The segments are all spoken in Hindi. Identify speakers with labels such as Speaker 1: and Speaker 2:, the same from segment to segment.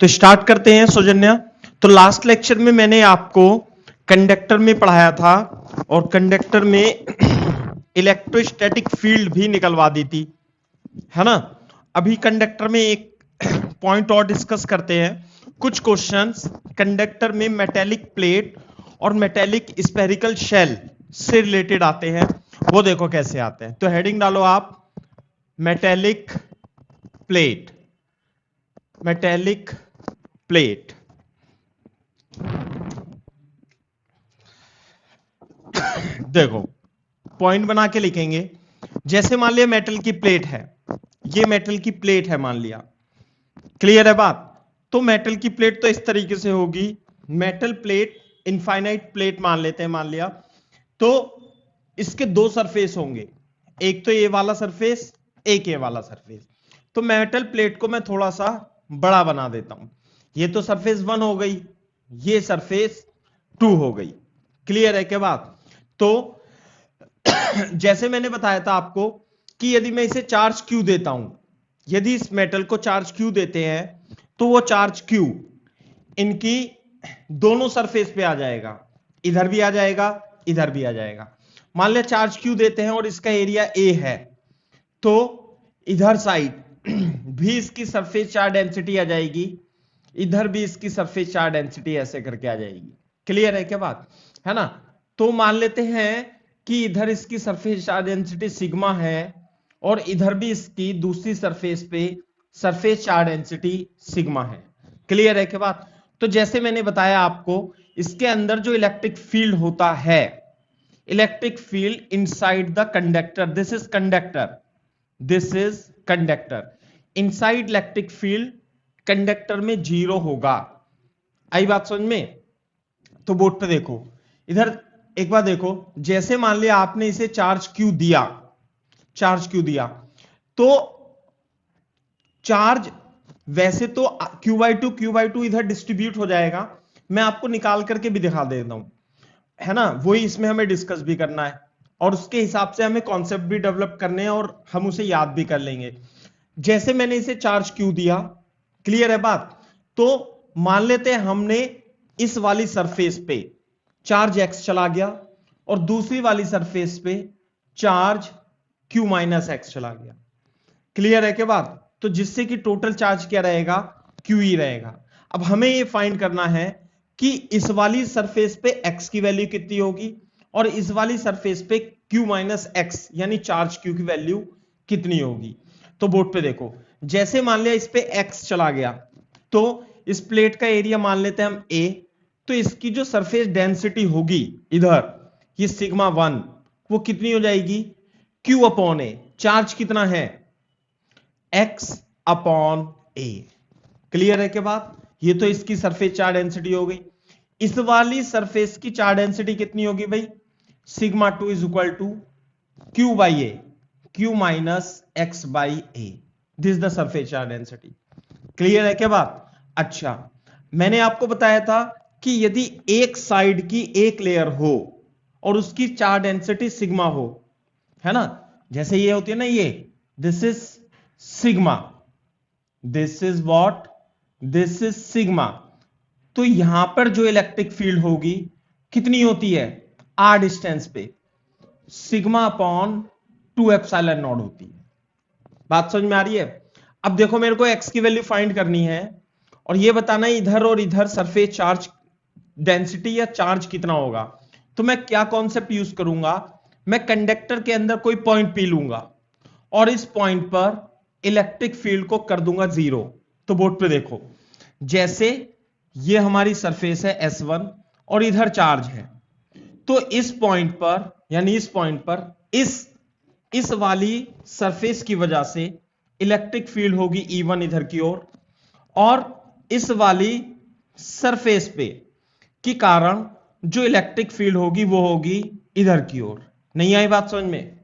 Speaker 1: तो स्टार्ट करते हैं सौजन्या। तो लास्ट लेक्चर में मैंने आपको कंडक्टर में पढ़ाया था और कंडक्टर में इलेक्ट्रोस्टैटिक फील्ड भी निकलवा दी थी, है ना। अभी कंडक्टर में एक पॉइंट और डिस्कस करते हैं। कुछ क्वेश्चंस कंडक्टर में मेटेलिक प्लेट और मेटेलिक स्फेरिकल शेल से रिलेटेड आते हैं, वो देखो कैसे आते हैं। तो हेडिंग डालो आप, मेटेलिक प्लेट, मेटेलिक प्लेट। देखो पॉइंट बना के लिखेंगे। जैसे मान लिया मेटल की प्लेट है, ये मेटल की प्लेट है मान लिया, क्लियर है बात। तो मेटल की प्लेट तो इस तरीके से होगी, मेटल प्लेट इनफाइनाइट प्लेट मान लेते हैं, मान लिया। तो इसके दो सरफेस होंगे, एक तो ये वाला सरफेस, एक ये वाला सरफेस। तो मेटल प्लेट को मैं थोड़ा सा बड़ा बना देता हूं। ये तो सरफेस 1 हो गई, ये सरफेस 2 हो गई, क्लियर है क्या बात। तो जैसे मैंने बताया था आपको कि यदि मैं इसे चार्ज क्यू देता हूं, यदि इस मेटल को चार्ज क्यू देते हैं तो वो चार्ज क्यू इनकी दोनों सरफेस पे आ जाएगा, इधर भी आ जाएगा, इधर भी आ जाएगा। मान लिया चार्ज क्यू देते हैं और इसका एरिया ए है, तो इधर साइड भी इसकी सरफेस चार्ज डेंसिटी आ जाएगी, इधर भी इसकी सरफेस चार्ज डेंसिटी ऐसे करके आ जाएगी, क्लियर है क्या बात, है ना। तो मान लेते हैं कि इधर इसकी सरफेस चार्ज डेंसिटी सिग्मा है और इधर भी इसकी दूसरी सरफेस पे सरफेस चार्ज डेंसिटी सिग्मा है, क्लियर है क्या बात। तो जैसे मैंने बताया आपको, इसके अंदर जो इलेक्ट्रिक फील्ड होता है, electric field inside the conductor, this is conductor, this is conductor, inside electric field conductor में 0 होगा। आई बात समझ में। तो बोर्ड पे देखो, इधर एक बार देखो, जैसे मान लिया आपने इसे चार्ज क्यू दिया, चार्ज क्यू दिया, तो चार्ज वैसे तो Q/2 इधर डिस्ट्रीब्यूट हो जाएगा। मैं आपको निकाल करके भी दिखा देता हूं, है ना, वही इसमें हमें डिस्कस भी करना है और उसके हिसाब से हमें कॉन्सेप्ट भी डेवलप करने हैं और हम उसे याद भी कर लेंगे। जैसे मैंने इसे चार्ज क्यू दिया, क्लियर है बात। तो मान लेते हैं हमने इस वाली सरफेस पे चार्ज x चला गया और दूसरी वाली सरफेस पे चार्ज Q-x चला गया, क्लियर है क्या बात। तो जिससे कि टोटल चार्ज क्या रहेगा, QE रहेगा। अब हमें ये फाइंड करना है कि इस वाली सरफेस पे x की वैल्यू कितनी होगी और इस वाली सरफेस पे Q-x यानी चार्ज Q की वैल्यू कितनी होगी। तो बोर्ड पे देखो, जैसे मान लिया इस पे x चला गया, तो इस प्लेट का एरिया मान लेते हैं हम A, तो इसकी जो सरफेस डेंसिटी होगी इधर, ये सिग्मा 1, वो कितनी हो जाएगी, Q/A। चार्ज कितना है, x/A, क्लियर है क्या बात। ये तो इसकी सरफेस चार्ज डेंसिटी हो गई। इस वाली सरफेस की चार्ज डेंसिटी कितनी होगी भाई, sigma 2 is equal to Q/A, Q-x/A, this the surface charge density, clear है क्या बात। अच्छा, मैंने आपको बताया था कि यदि एक साइड की एक लेयर हो और उसकी चार्ज डेंसिटी सिग्मा हो, है ना, जैसे ये होती है ना, ये this is sigma, this is what, this is sigma. तो यहां पर जो इलेक्ट्रिक फील्ड होगी कितनी होती है, r डिस्टेंस पे σ/2ε0 होती है। बात समझ में आ रही है। अब देखो, मेरे को x की वैल्यू फाइंड करनी है और ये बताना है इधर और इधर सरफेस चार्ज डेंसिटी या चार्ज कितना होगा। तो मैं क्या कॉन्सेप्ट यूज करूंगा, मैं कंडक्टर के अंदर कोई पॉइंट पी लूंगा और इस पॉइंट पर इलेक्ट्रिक फील्ड को कर दूंगा 0। तो बोर्ड पे देखो, जैसे ये हमारी सरफेस है S1 और इधर चार्ज है, तो इस पॉइंट पर, यानी इस पॉइंट पर इस वाली सरफेस की वजह से इलेक्ट्रिक फील्ड होगी E1 इधर की ओर, और इस वाली सरफेस पे के कारण जो इलेक्ट्रिक फील्ड होगी वो होगी इधर की ओर। नहीं आई बात समझ में।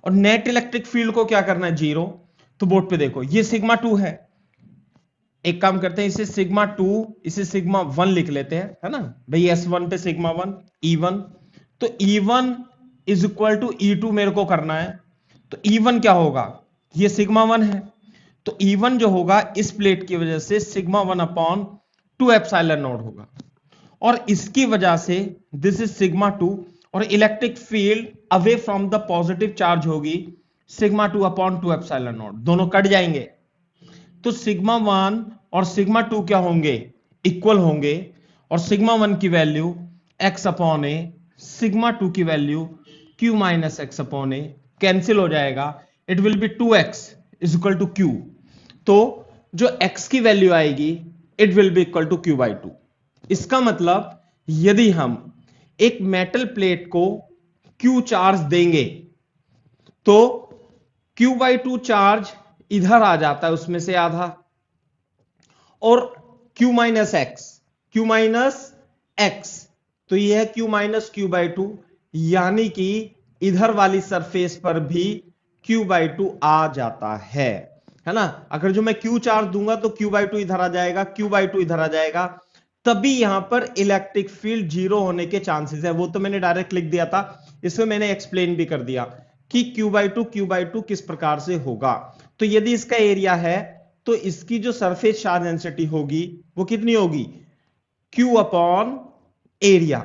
Speaker 1: और नेट इलेक्ट्रिक फील्ड को क्या करना है, 0। तो बोर्ड पे देखो, ये सिग्मा 2 है, एक काम करते हैं, इसे सिग्मा 2, इसे सिग्मा 1 लिख लेते हैं, है ना भाई, S1 पे सिग्मा 1 E1। तो E1 is equal to E2 मेरे को करना है। तो E1 क्या होगा, ये सिग्मा 1 है, तो E1 जो होगा इस प्लेट की वजह से सिग्मा 1/2 एप्सिलॉन नॉट होगा, और इसकी वजह से दिस इज सिग्मा 2, और electric field away from the positive charge होगी सिग्मा 2/2 एप्सिलॉन नॉट, दोनों कट जाएंगे। तो सिग्मा 1 और सिग्मा 2 क्या होंगे, इक्वल होंगे, और सिग्मा 1 की वैल्यू x/a, सिग्मा 2 की वैल्यू q - x/a कैंसिल हो जाएगा, it will B 2x = q। तो जो x की वैल्यू आएगी it will be equal to q/2। इसका मतलब यदि हम एक मेटल प्लेट को q चार्ज देंगे तो q/2 चार्ज इधर आ जाता है, उसमें से आधा, और q - x तो यह है q - q/2, यानी कि इधर वाली सरफेस पर भी q/2 आ जाता है ना। अगर जो मैं q चार्ज दूंगा तो q/2 इधर आ जाएगा, q/2 इधर आ जाएगा, तभी यहां पर इलेक्ट्रिक फील्ड 0 होने के चांसेस है। वो तो मैंने डायरेक्ट लिख दिया था, इसमें मैंने एक्सप्लेन भी कर दिया कि q/2 किस प्रकार से होगा। तो यदि इसका एरिया है तो इसकी जो सरफेस चार्ज डेंसिटी होगी वो कितनी होगी, q/एरिया,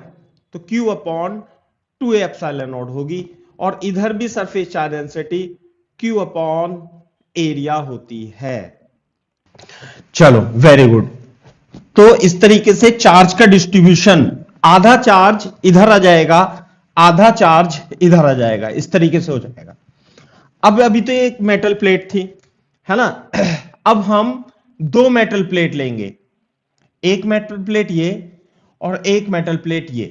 Speaker 1: तो q/2 एप्सिलॉन नॉट होगी, और इधर भी सरफेस चार्ज डेंसिटी q/एरिया होती है। चलो वेरी गुड। तो इस तरीके से चार्ज का डिस्ट्रीब्यूशन, आधा चार्ज इधर आ जाएगा, आधा चार्ज इधर आ जाएगा, इस तरीके से हो जाएगा। अब अभी तो एक मेटल प्लेट थी, है ना। अब हम दो मेटल प्लेट लेंगे, एक मेटल प्लेट ये और एक मेटल प्लेट ये।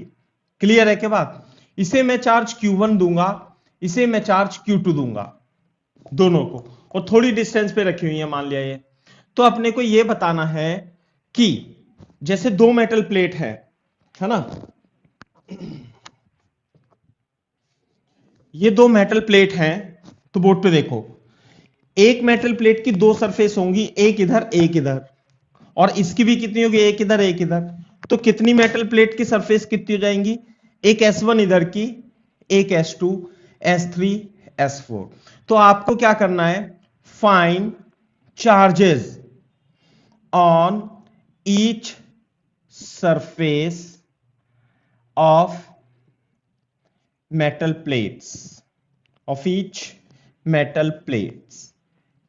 Speaker 1: क्लियर है क्या बात? इसे मैं चार्ज Q1 दूंगा, इसे मैं चार्ज Q2 दूंगा, दोनों को, और थोड़ी डिस्टेंस पे रखी हुई है मान लिया ये। तो अपने को ये बताना है कि जैसे दो मेटल प्लेट है ना, ये दो मेटल प्लेट हैं, तो बोर्ड पे देखो, एक मेटल प्लेट की दो सरफेस होंगी, एक इधर एक इधर, और इसकी भी कितनी होगी, एक इधर एक इधर। तो कितनी मेटल प्लेट की सरफेस कितनी हो जाएंगी, एक S1 इधर की, एक S2, S3, S4। तो आपको क्या करना है, find charges on each surface of metal plates, of each metal plates.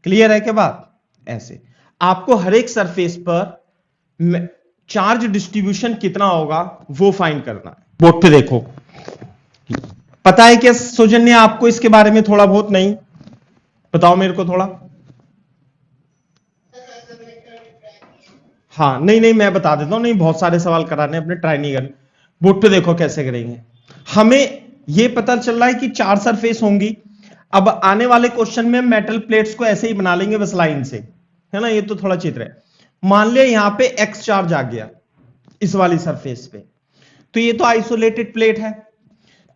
Speaker 1: Clear है क्या बात? ऐसे आपको हर एक सरफेस पर चार्ज डिस्ट्रीब्यूशन कितना होगा वो फाइंड करना है। बोर्ड पे देखो, पता है क्या सौजन्य आपको इसके बारे में थोड़ा बहुत? नहीं बताओ मेरे को थोड़ा। हाँ नहीं मैं बता देता हूं, नहीं बहुत सारे सवाल कराने अपने, ट्राई नहीं करने। बोर्ड पे देखो कैसे करेंगे। हमें यह पता चल रहा है कि चार सरफेस होंगी। अब आने वाले क्वेश्चन में मेटल प्लेट्स को ऐसे ही बना लेंगे बस लाइन से, है ना। ये तो थोड़ा चित्र है। मान लिया यहां पे एक्स चार्ज आ गया इस वाली सरफेस पे, तो ये तो आइसोलेटेड प्लेट है,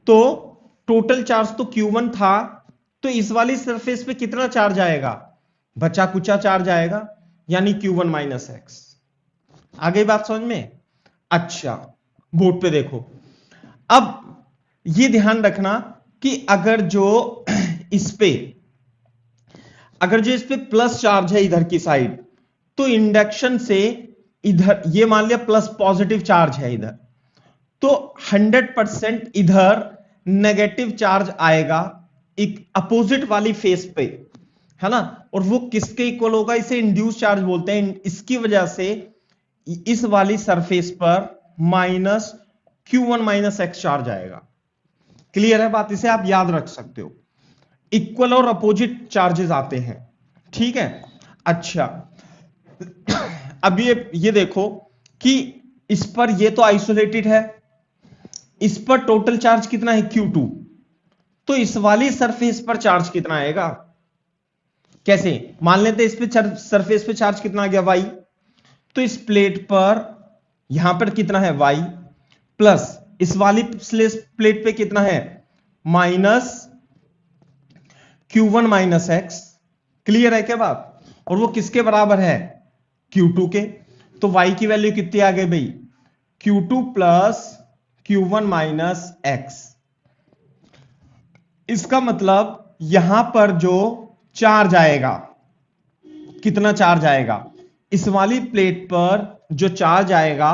Speaker 1: तो टोटल चार्ज तो Q1 था, तो इस वाली सरफेस पे कितना चार्ज आएगा, बचा कुचा चार्ज आएगा, यानी Q1 - x। आ गई बात समझ में? अच्छा बोर्ड पे देखो, अब ये ध्यान रखना कि अगर जो इस पे प्लस चार्ज है इधर की साइड, तो इंडक्शन से इधर ये मान लिया प्लस पॉजिटिव चार्ज है इधर, तो 100% इधर नेगेटिव चार्ज आएगा एक अपोजिट वाली फेस पे, है ना। और वो किसके इक्वल होगा, इसे इंड्यूस चार्ज बोलते हैं। इसकी वजह से इस वाली सरफेस पर -Q1 - x चार्ज आएगा। क्लियर है बात? इसे आप याद रख सकते हो, इक्वल और अपोजिट चार्जेस आते हैं, ठीक है। अच्छा अब ये देखो कि इस पर ये तो आइसोलेटेड है, इस पर टोटल चार्ज कितना है Q2, तो इस वाली सरफेस पर चार्ज कितना आएगा, कैसे मान लेते हैं, इस पे सरफेस पे चार्ज कितना आ गया y, तो इस प्लेट पर यहां पर कितना है y, प्लस इस वाली प्लेट पे कितना है -Q1 - x। क्लियर है क्या बात? और वो किसके बराबर है, Q2 के। तो y की वैल्यू कितनी आ गई भाई, Q2 प्लस Q1 - x। इसका मतलब यहां पर जो चार्ज आएगा कितना चार्ज आएगा, इस वाली प्लेट पर जो चार्ज आएगा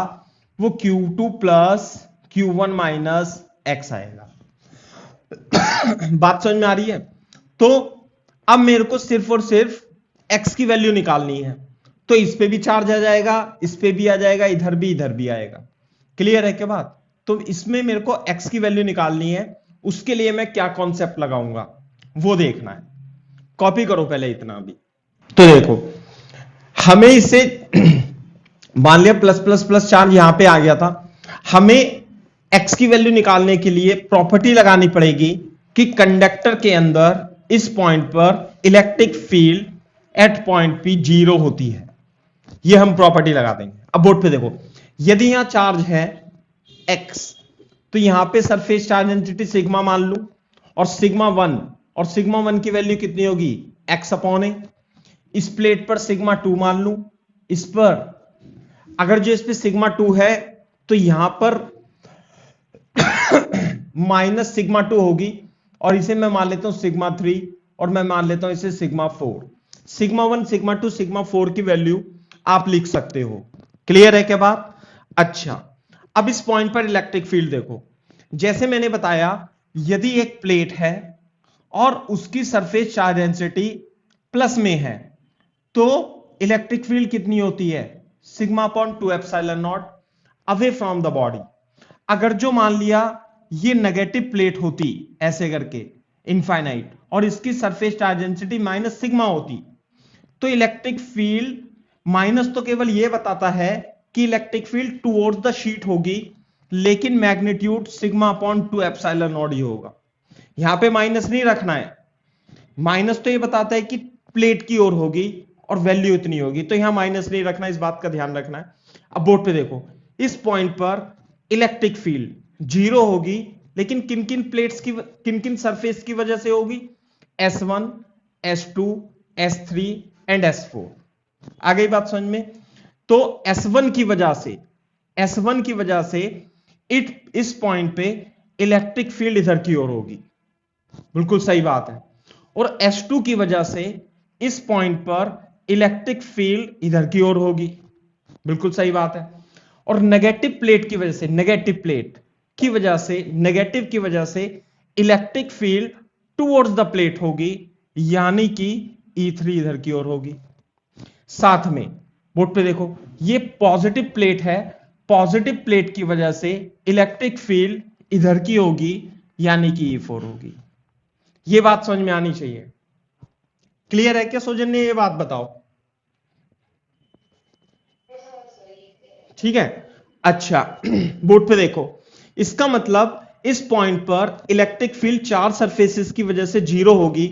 Speaker 1: वो Q2 plus Q1 minus x आएगा। बात समझ में आ रही है? तो अब मेरे को सिर्फ और सिर्फ x की वैल्यू निकालनी है, तो इस पे भी चार्ज आ जाएगा, इस पे भी आ जाएगा, इधर भी आएगा। क्लियर है क्या बात? तो इसमें मेरे को x की वैल्यू निकालनी है, उसके लिए मैं क्या कॉन्सेप्ट लगाऊंगा वो देखना है। कॉपी करो पहले इतना अभी। तो देखो हमें इसे मान लिया प्लस प्लस प्लस चार्ज यहां पे आ गया था, हमें x की वैल्यू निकालने के लिए प्रॉपर्टी लगानी पड़ेगी कि कंडक्टर के अंदर इस पॉइंट पर electric field at point P 0 होती है। यह हम प्रॉपर्टी लगा देंगे। अब बोर्ड पे देखो, यदि यहां चार्ज है x, तो यहां पे सरफेस चार्ज डेंसिटी सिग्मा मान लू, और सिग्मा 1, और सिग्मा 1 की वैल्यू कितनी होगी, x अपॉन ए। इस प्लेट पर सिग्मा 2 मान लू, इस पर अगर जो इस पे सिग्मा 2 है तो यहां पर माइनस सिग्मा 2 होगी, और इसे मैं मान लेता हूं सिग्मा 3, और मैं मान लेता हूं इसे सिग्मा 4। सिग्मा 1, सिग्मा 2, सिग्मा 4 की वैल्यू आप लिख सकते हो। क्लियर है क्या बात? अच्छा, अब इस पॉइंट पर इलेक्ट्रिक फील्ड देखो, जैसे मैंने बताया यदि एक प्लेट है और उसकी सरफेस चार्ज डेंसिटी प्लस में है तो इलेक्ट्रिक फील्ड कितनी होती है, sigma upon 2 epsilon not away from the body. अगर जो मान लिया ये नेगेटिव प्लेट होती ऐसे करके इनफाइनाइट, और इसकी surface charge density minus sigma होती, तो इलेक्ट्रिक फील्ड माइनस तो केवल यह बताता है कि electric field towards the sheet होगी, लेकिन magnitude sigma upon 2 epsilon not ही होगा। यहां पे माइनस नहीं रखना है, माइनस तो ये बताता है कि प्लेट की ओर होगी और वैल्यू इतनी होगी, तो यहां माइनस नहीं रखना, इस बात का ध्यान रखना है। अब बोर्ड पे देखो, इस पॉइंट पर इलेक्ट्रिक फील्ड 0 होगी, लेकिन किन किन प्लेट्स की, किन किन सरफेस की वजह से होगी, S1, S2, S3 and S4। आ गई बात समझ में? तो S1 की वजह से इस पॉइंट पे इलेक्ट्रिक फील्ड इधर की ओर होगी, बिल्कुल सही बात है। और S2 की वजह से इस पॉइंट पर इलेक्ट्रिक फील्ड इधर की ओर होगी, बिल्कुल सही बात है। और नेगेटिव प्लेट की वजह से electric field towards the plate होगी, यानी कि E3 इधर की ओर होगी। साथ में बोर्ड पे देखो, ये पॉजिटिव प्लेट है, पॉजिटिव प्लेट की वजह से इलेक्ट्रिक फील्ड इधर की होगी, यानी कि E4 होगी। ये बात समझ में आनी चाहिए। क्लियर है क्या सौजन ने? ये बात बताओ, ठीक है? अच्छा, बोर्ड पे देखो, इसका मतलब इस पॉइंट पर इलेक्ट्रिक फील्ड 4 सरफेसेस की वजह से 0 होगी,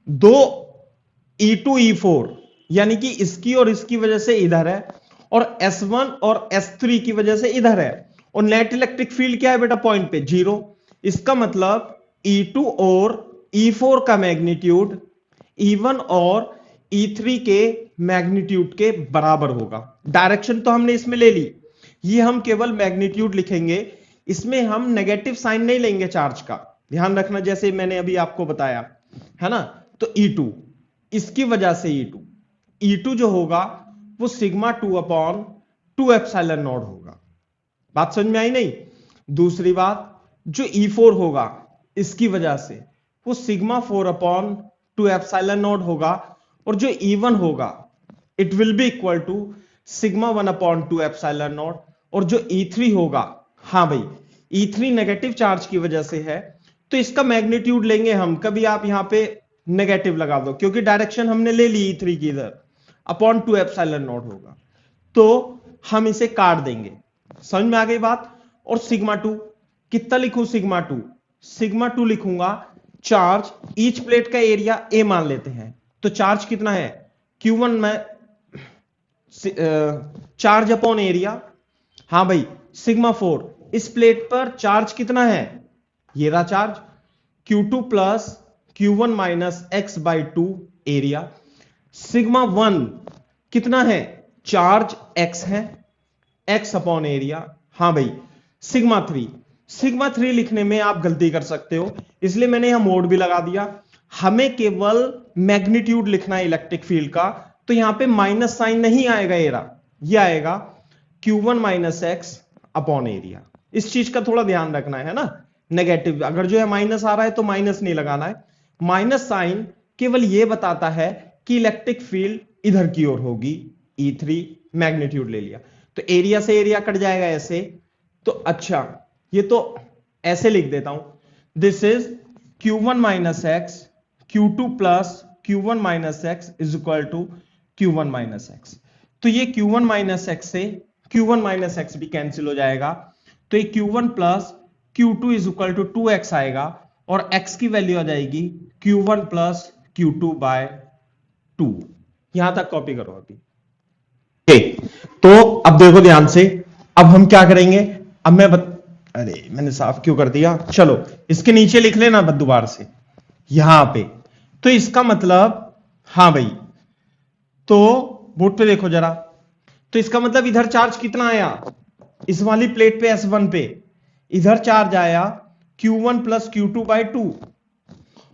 Speaker 1: 2 E2 E4 यानी कि इसकी और इसकी वजह से इधर है, और S1 और S3 की वजह से इधर है, और नेट इलेक्ट्रिक फील्ड क्या है बेटा पॉइंट पे, 0। इसका मतलब E2 और E4 का मैग्नीट्यूड E1 और E3 के मैग्नीट्यूड के बराबर होगा। डायरेक्शन तो हमने इसमें ले ली, ये हम केवल मैग्नीट्यूड लिखेंगे, इसमें हम नेगेटिव साइन नहीं लेंगे चार्ज का, ध्यान रखना, जैसे मैंने अभी आपको बताया है ना। तो E2, इसकी वजह से E2 जो होगा वो सिग्मा 2 अपॉन 2 एप्सिलॉन नॉट होगा। बात समझ में आई नहीं? दूसरी बात, जो E4 होगा इसकी वजह से वो सिग्मा 4 अपॉन 2 एप्सिलॉन नॉट होगा, और जो E1 होगा it will be equal to sigma 1 upon 2 epsilon naught, और जो E3 होगा, हाँ भाई E3 नेगेटिव चार्ज की वजह से है, तो इसका मैग्नीट्यूड लेंगे हम, कभी आप यहां पे नेगेटिव लगा दो क्योंकि डायरेक्शन हमने ले ली E3 की, इधर अपॉन 2 एप्सिलॉन नॉट होगा, तो हम इसे काट देंगे। समझ में आ गई बात? और सिग्मा 2 कितना लिखूं, सिग्मा 2 लिखूंगा, चार्ज ईच प्लेट का एरिया A मान लेते हैं, तो चार्ज कितना है Q1 में, चार्ज अपॉन एरिया, हाँ भाई सिग्मा 4, इस प्लेट पर चार्ज कितना है, ये रहा charge Q2 plus Q1 minus x by 2 area. Sigma 1 कितना है, चार्ज x है, x अपॉन एरिया, हाँ भाई सिग्मा 3 लिखने में आप गलती कर सकते हो, इसलिए मैंने यहां मोड भी लगा दिया। हमें केवल मैग्नीट्यूड लिखना है इलेक्ट्रिक फील्ड का, तो यहां पे माइनस साइन नहीं आएगा, ये आएगा Q1 minus x upon area. इस चीज का थोड़ा ध्यान रखना है ना, नेगेटिव अगर जो है माइनस आ रहा है तो माइनस नहीं लगाना है। माइनस साइन केवल ये बताता है कि इलेक्ट्रिक फील्ड इधर की ओर होगी, E3 मैग्नीट्यूड ले लिया तो एरिया से एरिया कट जाएगा ऐसे। तो अच्छा ये तो ऐसे लिख देता हूं, this is Q1 minus x Q2 plus Q1 minus x is equal to Q1 minus x. तो ये Q1 माइनस एक्स से Q1 माइनस एक्स भी कैंसिल हो जाएगा, तो ये Q1 plus Q2 is equal to 2x आएगा और x की वैल्यू आ जाएगी Q1 प्लस Q2 बाय 2। यहां तक कॉपी करो अभी। तो अब देखो ध्यान से, अब हम क्या करेंगे, अब अरे मैंने साफ क्यों कर दिया, चलो इसके नीचे लिख लेना दोबारा से यहां पे। तो इसका मतलब हां भाई, तो बोर्ड पे देखो जरा, तो इसका मतलब इधर चार्ज कितना आया, इस वाली प्लेट पे S1 पे इधर चार्ज आया Q1 प्लस Q2 बाय 2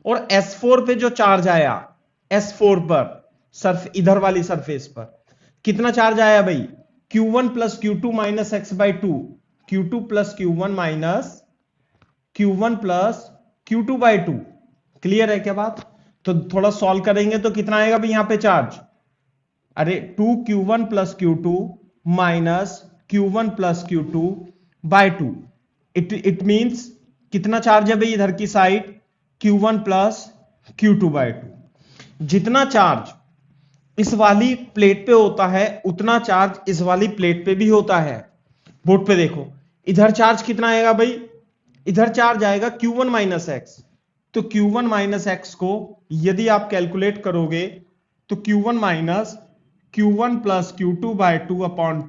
Speaker 1: और S4 पे जो चार्ज आया S4 पर इधर वाली सरफेस पर कितना चार्ज आया भाई, Q1 plus Q2 minus x by 2, Q2 plus Q1 minus Q1 plus Q2 by 2। Clear है क्या बात? तो थोड़ा सॉल्व करेंगे तो कितना आएगा भाई यहां पे चार्ज, अरे 2Q1 plus Q2 minus Q1 plus Q2 by 2। It means कितना चार्ज है भाई इधर की side, Q1 plus Q2 by 2। जितना चार्ज इस वाली प्लेट पे होता है उतना चार्ज इस वाली प्लेट पे भी होता है। बोर्ड पे देखो इधर चार्ज कितना आएगा भाई, इधर चार्ज आएगा Q1 माइनस एक्स। तो Q1 माइनस एक्स को यदि आप कैलकुलेट करोगे तो Q1 minus Q1 plus Q2 by 2 upon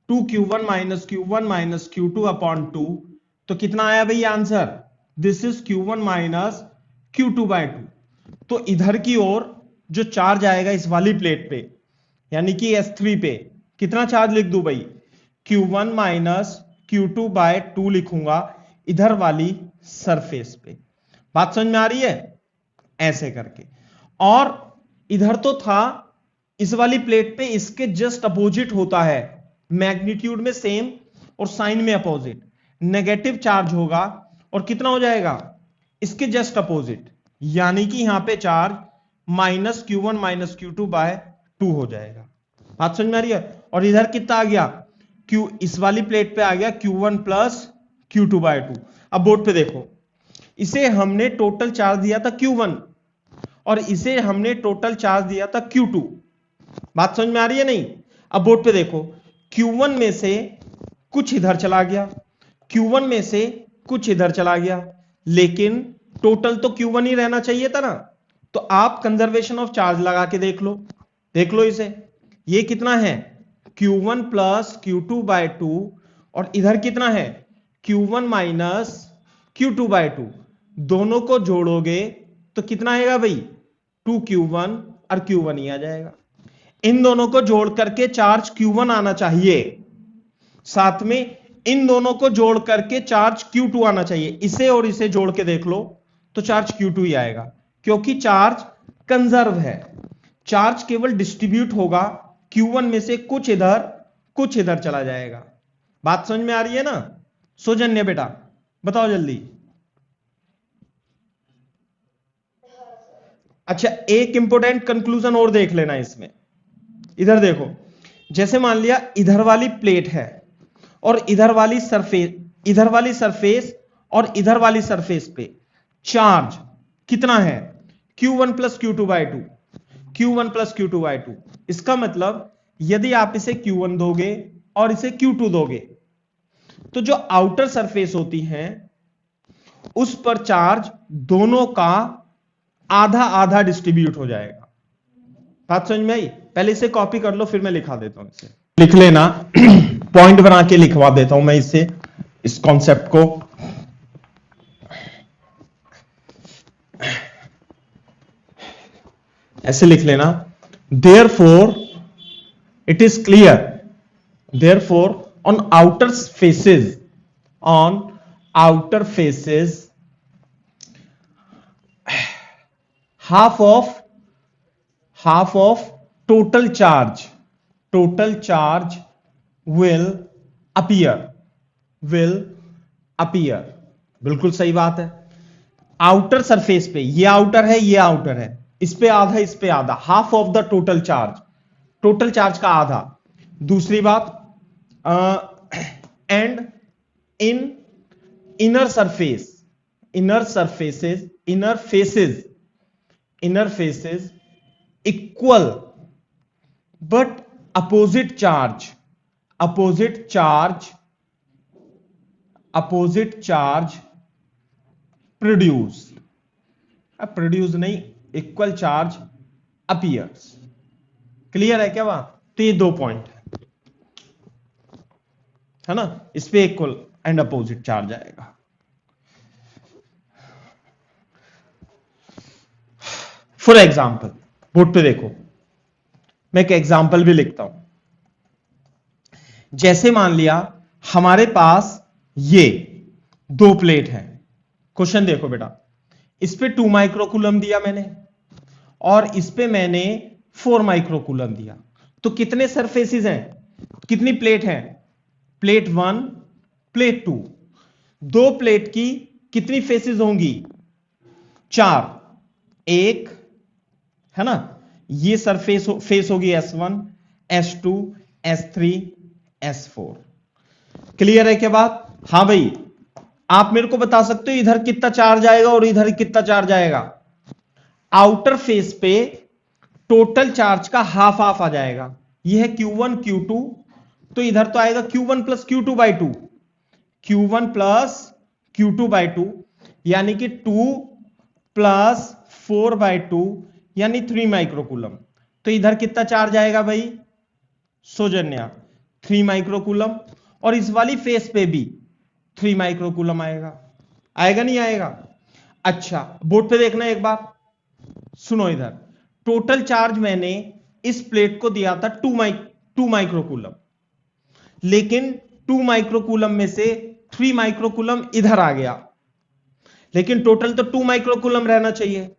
Speaker 1: 2Q1 minus Q1 minus Q2 upon 2, तो कितना आया भाई answer, this is Q1 minus Q2 by 2। तो इधर की ओर जो चार्ज आएगा इस वाली प्लेट पे यानी कि S3 पे कितना चार्ज लिख दूं भाई, Q1 माइनस Q2 बाय 2 लिखूंगा इधर वाली सरफेस पे। बात समझ में आ रही है, ऐसे करके। और इधर तो था इस वाली प्लेट पे इसके जस्ट अपोजिट होता है, मैग्नीट्यूड में सेम और साइन में अपोजिट, नेगेटिव चार्ज होगा और कितना हो जाएगा इसके जस्ट अपोजिट, यानी कि यहां पे charge minus Q1 minus Q2 by 2 हो जाएगा। बात समझ में आ रही है? और इधर कितना आ गया, इस वाली प्लेट पे आ गया Q1 प्लस Q2 बाय 2। अब बोर्ड पे देखो, इसे हमने टोटल चार्ज दिया था Q1 और इसे हमने टोटल चार्ज दिया था Q2। बात समझ में आ रही है नहीं? अब बोर्ड पे देखो, Q1 में से कुछ इधर चला गया, Q1 में से कुछ इधर चला गया, लेकिन टोटल तो Q1 ही रहना चाहिए था ना। तो आप कंजर्वेशन ऑफ चार्ज लगा के देख लो इसे, ये कितना है Q1 प्लस Q2 बाय 2 और इधर कितना है Q1 माइनस Q2 बाय 2। दोनों को जोड़ोगे तो कितना आएगा भाई, 2Q1 और Q1 ही आ जाएगा। इन दोनों को जोड़ करके चार्ज Q1 आना चाहिए, साथ में इन दोनों को जोड़ करके चार्ज Q2 आना चाहिए। इसे और इसे जोड़ के देख लो तो चार्ज Q2 ही आएगा, क्योंकि चार्ज कंजर्व है। चार्ज केवल डिस्ट्रीब्यूट होगा, Q1 में से कुछ इधर चला जाएगा। बात समझ में आ रही है ना? सौजन्य बेटा बताओ जल्दी। अच्छा एक इंपॉर्टेंट कंक्लूजन और देख लेना इसमें, इधर देखो, जैसे मान लिया इधर वाली प्लेट है और इधर वाली सरफेस और इधर वाली सरफेस पे चार्ज कितना है, Q1 plus Q2 by 2, Q1 plus Q2 by 2। इसका मतलब यदि आप इसे Q1 दोगे और इसे Q2 दोगे तो जो आउटर सरफेस होती है उस पर चार्ज दोनों का आधा आधा डिस्ट्रीब्यूट हो जाएगा। बात समझ में आई? पहले इसे कॉपी कर लो फिर मैं लिखा देता हूं, इसे लिख लेना पॉइंट बना के लिखवा देता हूं मैं इसे, इस कॉन्सेप्ट को। ऐसे लिख लेना, therefore it is clear, therefore on outer faces half half of total charge will appear बिल्कुल सही बात है। आउटर सरफेस पे, ये आउटर है, ये आउटर है, इस पे आधा, इस पे आधा, half of the total charge का आधा। दूसरी बात, and in inner faces equal but opposite charge produce नहीं, इक्वल चार्ज अपीयर्स। क्लियर है क्या बात? तो ये 2 पॉइंट है ना, इस पे इक्वल एंड अपोजिट चार्ज आएगा। फॉर एग्जाम्पल, बोर्ड पे देखो, मैं एक एग्जाम्पल भी लिखता हूं। जैसे मान लिया हमारे पास ये 2 प्लेट है। क्वेश्चन देखो बेटा, इस पे 2 माइक्रोकूलम दिया मैंने और इस पे मैंने 4 माइक्रोकूलम दिया। तो कितने सरफेसेस हैं, कितनी प्लेट हैं? Plate 1, plate 2। 2 प्लेट की कितनी फेसेस होंगी? 4। एक है ना, ये सरफेस फेस होगी S1, S2, S3, S4। Clear है क्या बात? हां भाई, आप मेरे को बता सकते हो इधर कितना चार्ज आएगा और इधर कितना चार्ज आएगा? आउटर फेस पे टोटल चार्ज का हाफ हाफ आ जाएगा। ये है Q1 Q2, तो इधर तो आएगा Q1 plus Q2 by 2, Q1 plus Q2 by 2, यानी कि 2 प्लस 4 बाई 2 यानी 3 माइक्रोकूलम। तो इधर कितना चार्ज आएगा भाई सौजन्या? 3 माइक्रोकूलम। और इस वाली फेस पे भी 3 माइक्रोकूलम आएगा नहीं आएगा? अच्छा, बोर्ड पे देखना एक बार, सुनो इधर। टोटल चार्ज मैंने इस प्लेट को दिया था 2 माइक्रोकूलम, लेकिन 2 माइक्रोकूलम में से 3 माइक्रोकूलम इधर आ गया, लेकिन टोटल तो 2 माइक्रोकूलम रहना चाहिए।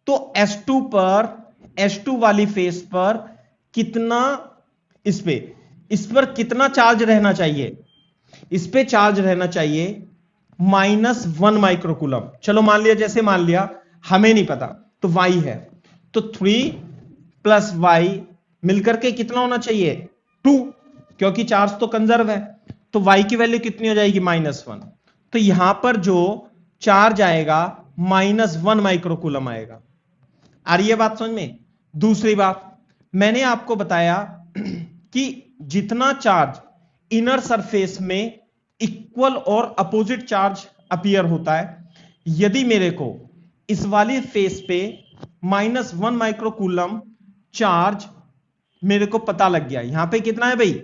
Speaker 1: तो S2 वाली फेस पर कितना, इस पर कितना चार्ज रहना चाहिए? इस पे चार्ज रहना चाहिए -1 माइक्रोकूलम। चलो मान लिया, जैसे मान लिया, हमें नहीं पता तो y है, तो 3 प्लस y मिलकर के कितना होना चाहिए? 2, क्योंकि चार्ज तो कंजर्व है, तो y की वैल्यू कितनी हो जाएगी? -1। तो यहां पर जो चार्ज आएगा -1 माइक्रोकूलम आएगा। आ रही है बात समझ में? दूसरी बात, मैंने आपको बताया कि जितना चार्ज इनर सरफेस में इक्वल और अपोजिट चार्ज अपीयर होता है, यदि मेरे को इस वाली फेस पे -1 माइक्रोकूलम चार्ज मेरे को पता लग गया, यहां पे कितना है भाई?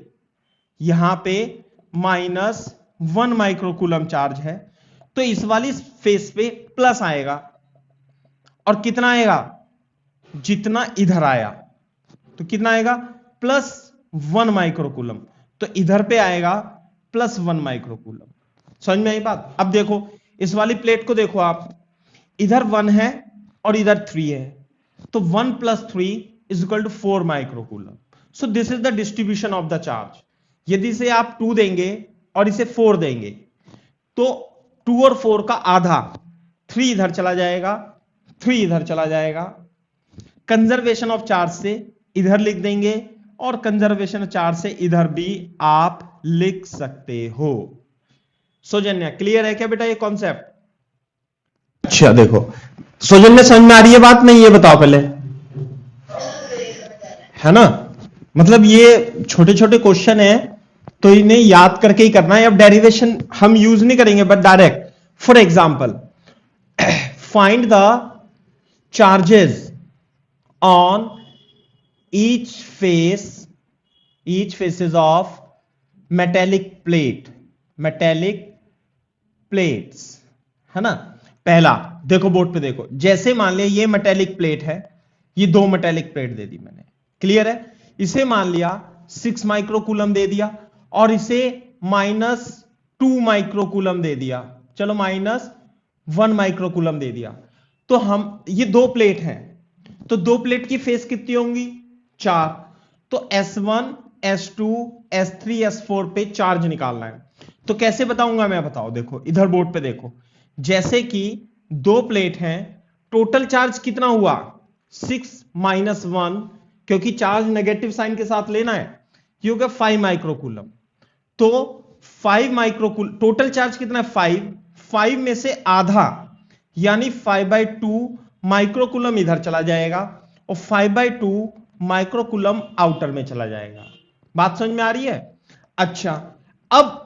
Speaker 1: यहां पे -1 माइक्रोकूलम चार्ज है, तो इस वाली फेस पे प्लस आएगा। और कितना आएगा? जितना इधर आया, तो कितना आएगा? +1 माइक्रोकूलम। तो इधर पे आएगा +1 माइक्रोकूलम। समझ में आई बात? अब देखो इस वाली प्लेट को देखो आप, इधर 1 है और इधर 3 है, तो 1 + 3 = 4 microcoulomb. So this is the distribution of the charge. यदि से आप 2 देंगे और इसे 4 देंगे, तो 2 और 4 का आधा, 3 इधर चला जाएगा, 3 इधर चला जाएगा। कंजर्वेशन ऑफ चार्ज से इधर लिख देंगे और कंजर्वेशन चार्ज से इधर भी आप लिख सकते हो। सौजन्या क्लियर है क्या बेटा ये कॉन्सेप्ट? अच्छा देखो, सौजन्या समझ में आ रही है बात? नहीं ये बताओ पहले, है ना? मतलब ये छोटे छोटे क्वेश्चन है, तो इन्हें याद करके ही करना है। अब डेरिवेशन हम यूज नहीं करेंगे, but direct. For example, find the charges on each faces of metallic plates, है ना? पहला देखो, बोर्ड पे देखो, जैसे मान लिया ये मेटेलिक प्लेट है, ये 2 मेटेलिक प्लेट दे दी मैंने, क्लियर है? इसे मान लिया 6 माइक्रोकूलम दे दिया और इसे -2 माइक्रोकूलम दे दिया, चलो -1 माइक्रोकूलम दे दिया। तो हम, ये 2 प्लेट हैं, तो दो प्लेट की फेस कितनी होंगी? 4। तो S1 S2 S3 S4 पे चार्ज निकालना है। तो कैसे बताऊंगा मैं, बताओ। देखो इधर बोर्ड पे देखो, जैसे कि दो प्लेट हैं, टोटल चार्ज कितना हुआ? 6 - 1, क्योंकि चार्ज नेगेटिव साइन के साथ लेना है, ये होगा 5 माइक्रोकूलम। तो 5 माइक्रोकूलम, टोटल चार्ज कितना है? 5 में से आधा यानी 5/2 माइक्रोकूलम इधर चला जाएगा और 5/2 माइक्रोकूलम आउटर में चला जाएगा। बात समझ में आ रही है? अच्छा, अब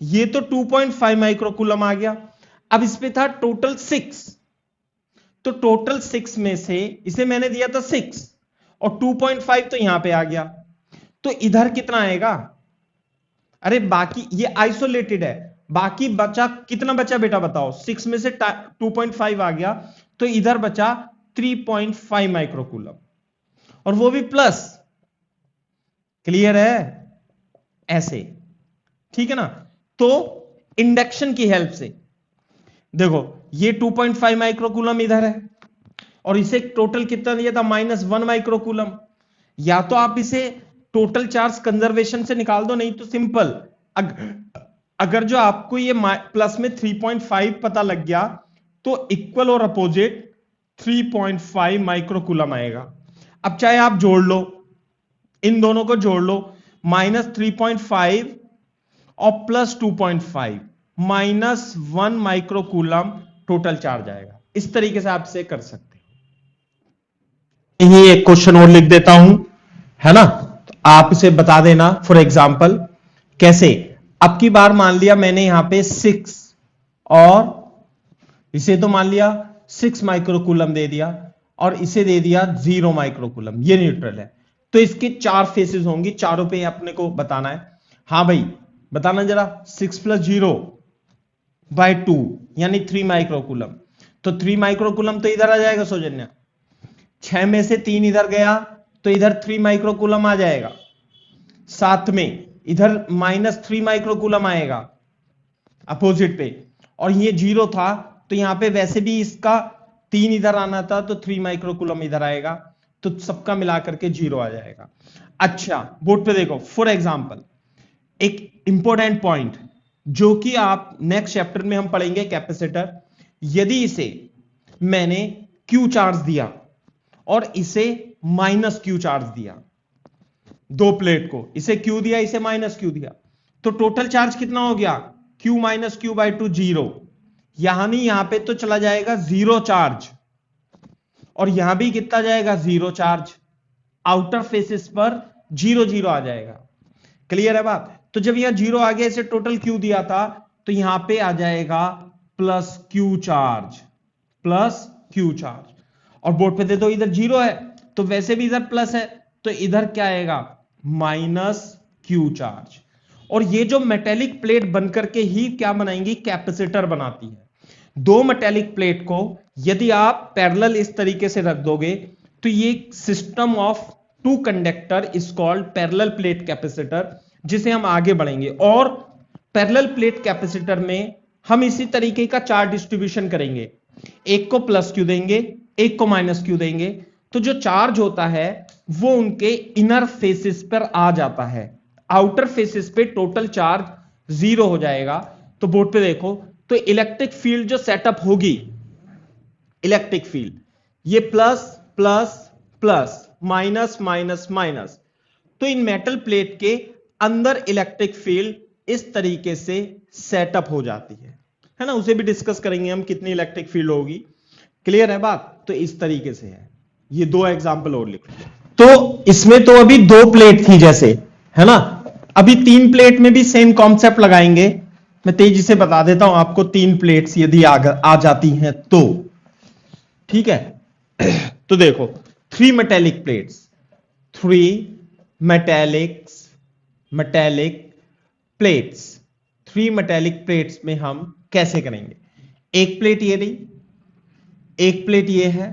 Speaker 1: ये तो 2.5 माइक्रोकूलम आ गया। अब इस पे था टोटल 6, तो टोटल 6 में से इसे मैंने दिया था 6 और 2.5 तो यहां पे आ गया, तो इधर कितना आएगा? अरे बाकी ये आइसोलेटेड है, बाकी बचा कितना बचा बेटा बताओ? 6 में से 2.5 आ गया, तो इधर बचा 3.5 माइक्रोकूलम, और वो भी प्लस। क्लियर है? ऐसे, ठीक है ना? तो इंडक्शन की हेल्प से देखो, ये 2.5 माइक्रोकूलम इधर है और इसे टोटल कितना दिया था? -1 माइक्रोकूलम। या तो आप इसे टोटल चार्ज कंजर्वेशन से निकाल दो, नहीं तो सिंपल, अगर जो आपको ये प्लस में 3.5 पता लग गया तो इक्वल और अपोजिट 3.5 माइक्रोकूलम आएगा। अब चाहे आप जोड़ लो, इन दोनों को जोड़ लो, -3.5 और +2.5, -1 माइक्रोकूलम टोटल चार्ज आएगा। इस तरीके से आप इसे कर सकते हैं। यही एक क्वेश्चन और लिख देता हूं, है ना? तो आप इसे बता देना। फॉर एग्जाम्पल कैसे? अब की बार मान लिया मैंने यहां पे 6 और इसे तो मान लिया 6 माइक्रोकूलम दे दिया और इसे दे दिया 0 माइक्रोकूलम, ये न्यूट्रल है। तो इसके 4 फेसेस होंगी, चारों पे अपने को बताना है। हाँ भाई बताना जरा, 6 + 0/2 यानी 3 माइक्रोकूलम। तो 3 माइक्रोकूलम तो इधर आ जाएगा सौजन्या, 6 में से 3 इधर गया तो इधर 3 माइक्रोकूलम आ जाएगा, साथ में इधर -3 माइक्रोकूलम आएगा अपोजिट पे, और ये 0 था तो यहां पे वैसे भी इसका 3 इधर आना था तो 3 माइक्रोकूलम इधर आएगा, तो सबका मिलाकर के 0 आ जाएगा। अच्छा बोर्ड पे देखो, फॉर एग्जांपल एक इंपॉर्टेंट पॉइंट जो कि आप नेक्स्ट चैप्टर में हम पढ़ेंगे, कैपेसिटर। यदि इसे मैंने Q चार्ज दिया और इसे -Q चार्ज दिया, दो प्लेट को इसे Q दिया, इसे -Q दिया, तो टोटल चार्ज कितना हो गया? Q - Q/2 0। यानी यहां पे तो चला जाएगा 0 चार्ज, और यहां भी कितना जाएगा? 0 चार्ज। आउटर फेसेस पर 0 0 आ जाएगा। क्लियर है बात? तो जब यहां 0 आ गया, इसे टोटल Q दिया था, तो यहां पे आ जाएगा +Q चार्ज, +Q चार्ज। और बोर्ड पे दे दो, इधर 0 है तो वैसे भी इधर प्लस है, तो इधर क्या आएगा? -Q charge. और ये जो मेटेलिक प्लेट बनकर के ही क्या बनाएंगी? कैपेसिटर बनाती है। दो मेटेलिक प्लेट को यदि आप पैरेलल इस तरीके से रख दोगे तो ये system of 2 conductor is called parallel plate capacitor, जिसे हम आगे बढ़ेंगे। और पैरेलल प्लेट कैपेसिटर में हम इसी तरीके का चार्ज डिस्ट्रीब्यूशन करेंगे, एक को +Q देंगे, एक को -Q देंगे, तो जो चार्ज होता है वो उनके इनर फेसेस पर आ जाता है, आउटर फेसेस पे टोटल चार्ज 0 हो जाएगा। तो बोर्ड पे देखो, तो इलेक्ट्रिक फील्ड जो सेटअप होगी, इलेक्ट्रिक फील्ड ये plus plus plus minus minus minus, तो इन मेटल प्लेट के अंदर इलेक्ट्रिक फील्ड इस तरीके से सेटअप हो जाती है ना? उसे भी डिस्कस करेंगे हम, कितनी इलेक्ट्रिक फील्ड होगी। क्लियर है बात? तो इस तरीके से है। ये दो एग्जांपल और लिख लो। तो इसमें तो अभी दो प्लेट थी जैसे, है ना? अभी 3 प्लेट में भी सेम कॉन्सेप्ट लगाएंगे। मैं तेजी से बता देता हूं आपको, 3 प्लेट्स यदि आ जाती हैं तो, ठीक है? तो देखो 3 metallic plates, 3 metallic plates, 3 metallic plates में हम कैसे करेंगे? एक प्लेट ये रही, एक प्लेट ये है,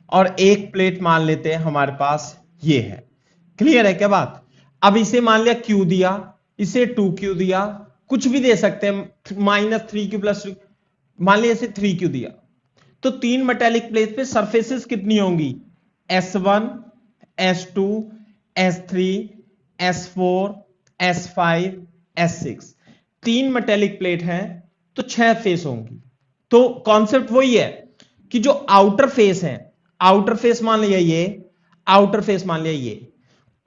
Speaker 1: और एक प्लेट मान लेते हैं हमारे पास ये है। क्लियर है क्या बात? अब इसे मान लिया Q दिया, इसे 2Q दिया, कुछ भी दे सकते हैं, -3Q +3, मान लिया इसे 3Q दिया। तो 3 मेटेलिक प्लेट पे सरफेसेस कितनी होंगी? S1, S2, S3, S4, S5, S6, 3 metallic plate हैं तो 6 फेस होंगी। तो कॉन्सेप्ट वही है कि जो आउटर फेस है, आउटर फेस मान लिया ये, आउटर फेस मान लिया ये,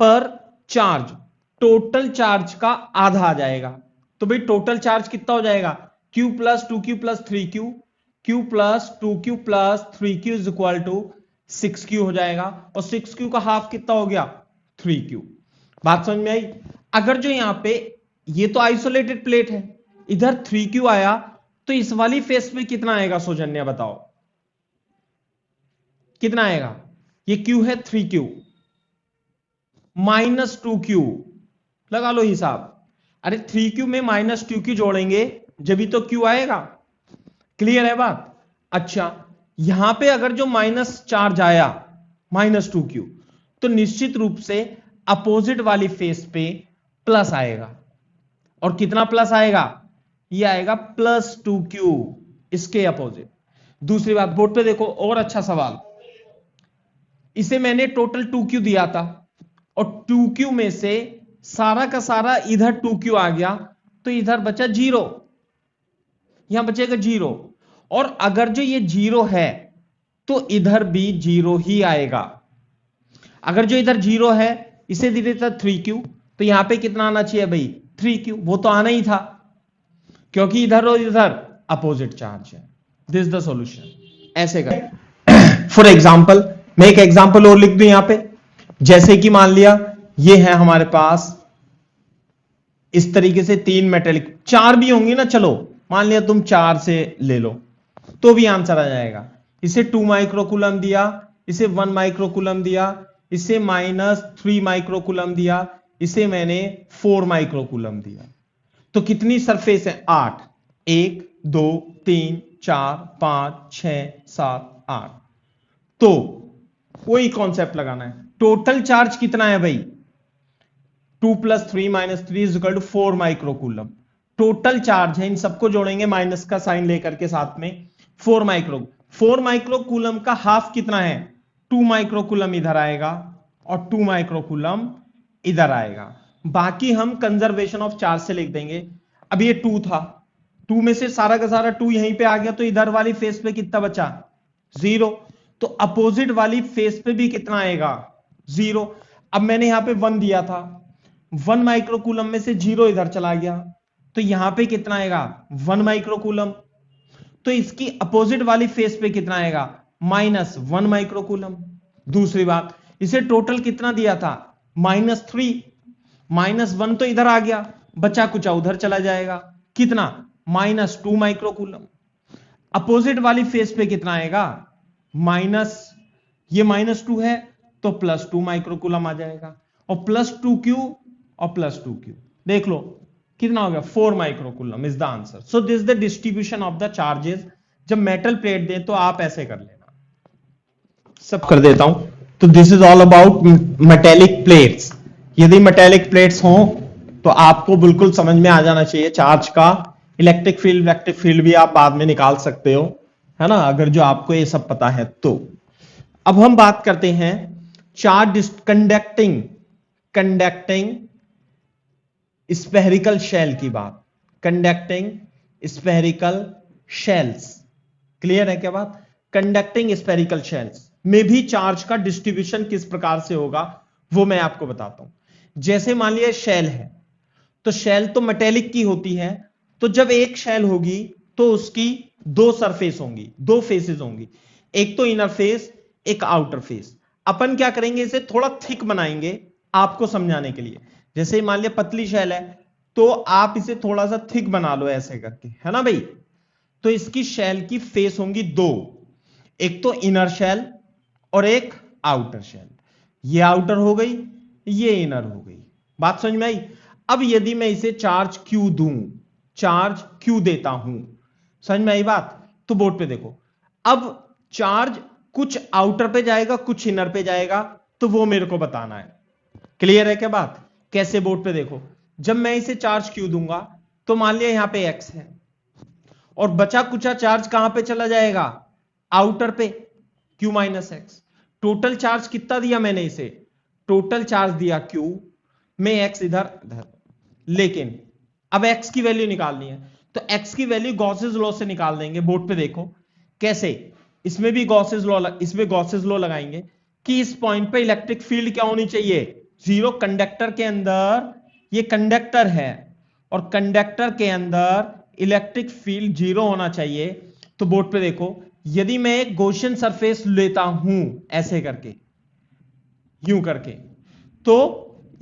Speaker 1: पर चार्ज, टोटल चार्ज का आधा आ जाएगा। तो भाई टोटल चार्ज कितना हो जाएगा, Q plus 2Q plus 3Q, Q plus 2Q plus 3Q is equal to 6Q हो जाएगा, और 6Q का हाफ कितना हो गया, 3Q। बात समझ में आई। अगर जो यहां पे ये तो आइसोलेटेड प्लेट है, इधर 3Q आया, तो इस वाली फेस में कितना आएगा सौजन्या बताओ, कितना आएगा, ये Q है 3Q माइनस 2Q, लगा लो हिसाब। अरे 3Q में माइनस 2Q जोड़ेंगे जब भी तो Q आएगा। क्लियर है बात। अच्छा, यहां पे अगर जो माइनस चार्ज आया माइनस 2Q, तो निश्चित रूप से अपोजिट वाली फेस पे प्लस आएगा, और कितना प्लस आएगा, ये आएगा प्लस 2Q, इसके अपोजिट। दूसरी बात, बोर्ड पे देखो और अच्छा सवाल, इसे मैंने टोटल 2Q दिया था, और 2Q में से सारा का सारा इधर 2Q आ गया, तो इधर बचा 0, यहां बचेगा 0। और अगर जो ये 0 है तो इधर भी 0 ही आएगा। अगर जो इधर 0 है, इसे दे देता 3Q, तो यहां पे कितना आना चाहिए भाई, 3Q, वो तो आना ही था, क्योंकि इधर और इधर अपोजिट चार्ज है। This the solution. ऐसे कर फॉर एग्जाम्पल, मैं एक एग्जाम्पल और लिख दूं यहां पे, जैसे कि मान लिया ये है हमारे पास इस तरीके से 3 मेटेलिक, 4 भी होंगी ना, चलो मान लिया तुम 4 से ले लो तो भी आंसर आ जाएगा। इसे 2 माइक्रोकूलम दिया, इसे 1 माइक्रोकूलम दिया, इसे माइनस 3 माइक्रोकूलम दिया, इसे मैंने 4 माइक्रोकूलम दिया। तो कितनी सरफेस है, 8, 1 2 3 4 5 6 7 8। तो वही कॉन्सेप्ट लगाना है, टोटल चार्ज कितना है भाई, 2 plus 3 minus 3 is equal to 4 microcoulomb. Total charge है, इन सबको जोड़ेंगे माइनस का साइन लेकर के साथ में, 4 माइक्रोकूलम का हाफ कितना है, 2 माइक्रोकूलम इधर आएगा और 2 माइक्रोकूलम इधर आएगा। बाकी हम कंजर्वेशन ऑफ चार्ज से लिख देंगे। अब ये 2 था, 2 में से सारा का सारा 2 यहीं पे आ गया, तो इधर वाली फेस पे कितना बचा, 0। तो अपोजिट वाली फेस पे भी कितना आएगा, 0। अब मैंने यहां पे 1 दिया था, 1 माइक्रोकूलम में से 0 इधर चला गया, तो यहां पे कितना आएगा, 1 माइक्रोकूलम। तो इसकी अपोजिट वाली फेस पे कितना आएगा, माइनस 1 माइक्रोकूलम। दूसरी बात, इसे टोटल कितना दिया था, -3, -1 तो इधर आ गया, बचा कुचा उधर चला जाएगा, कितना, -2 माइक्रोकूलम। अपोजिट वाली फेस पे कितना आएगा, माइनस, ये -2 है तो +2 माइक्रोकूलम आ जाएगा, और +2Q और +2Q, देख लो कितना हो गया, 4 microcoulomb is the answer. So this the distribution of the charges. जब मेटल प्लेट दे तो आप ऐसे कर लेना, सब कर देता हूं। तो this is all about metallic plates. यदि मेटेलिक प्लेट्स हो तो आपको बिल्कुल समझ में आ जाना चाहिए चार्ज का। इलेक्ट्रिक फील्ड, इलेक्ट्रिक फील्ड भी आप बाद में निकाल सकते हो, है ना, अगर जो आपको ये सब पता है तो। अब हम बात करते हैं चार्ज कंडक्टिंग स्फेरिकल शेल की बात, कंडक्टिंग स्फेरिकल शेल्स। क्लियर है क्या बात। कंडक्टिंग स्फेरिकल शेल्स में भी चार्ज का डिस्ट्रीब्यूशन किस प्रकार से होगा वो मैं आपको बताता हूं। जैसे मान लिया शेल है, तो शेल तो मेटेलिक की होती है, तो जब एक शेल होगी तो उसकी 2 सरफेस होंगी, 2 फेसेस होंगी, एक तो इनर फेस, एक आउटर फेस। अपन क्या करेंगे, इसे थोड़ा थिक बनाएंगे आपको समझाने के लिए। जैसे मान लिया पतली शेल है, तो आप इसे थोड़ा सा थिक बना लो ऐसे करके, है ना भाई। तो इसकी शेल की फेस होंगी 2, एक तो इनर शेल और एक आउटर शेल। ये आउटर हो गई, ये इनर हो गई। बात समझ में आई। अब यदि मैं इसे चार्ज Q दूं, चार्ज Q देता हूं, समझ में आई बात। तो बोर्ड पे देखो, अब चार्ज कुछ आउटर पे जाएगा, कुछ इनर पे जाएगा, तो वो मेरे को बताना है। क्लियर है क्या बात। कैसे, बोर्ड पे देखो, जब मैं इसे चार्ज Q दूंगा तो मान लिया यहां पे X है, और बचा कुचा चार्ज कहां पे चला जाएगा, आउटर पे, Q - X। टोटल चार्ज कितना दिया मैंने इसे, टोटल चार्ज दिया Q, में x इधर इधर, लेकिन अब x की वैल्यू निकालनी है, तो x की वैल्यू गॉसेस लॉ से निकाल देंगे। बोर्ड पे देखो कैसे, इसमें भी गॉसेस लॉ, इसमें गॉसेस लॉ लगाएंगे कि इस पॉइंट पे इलेक्ट्रिक फील्ड क्या होनी चाहिए, जीरो। कंडक्टर के अंदर, ये कंडक्टर है और कंडक्टर के अंदर इलेक्ट्रिक फील्ड जीरो होना चाहिए। तो बोर्ड पे देखो, यदि मैं एक गॉसियन सरफेस लेता हूं ऐसे करके, यूं करके, तो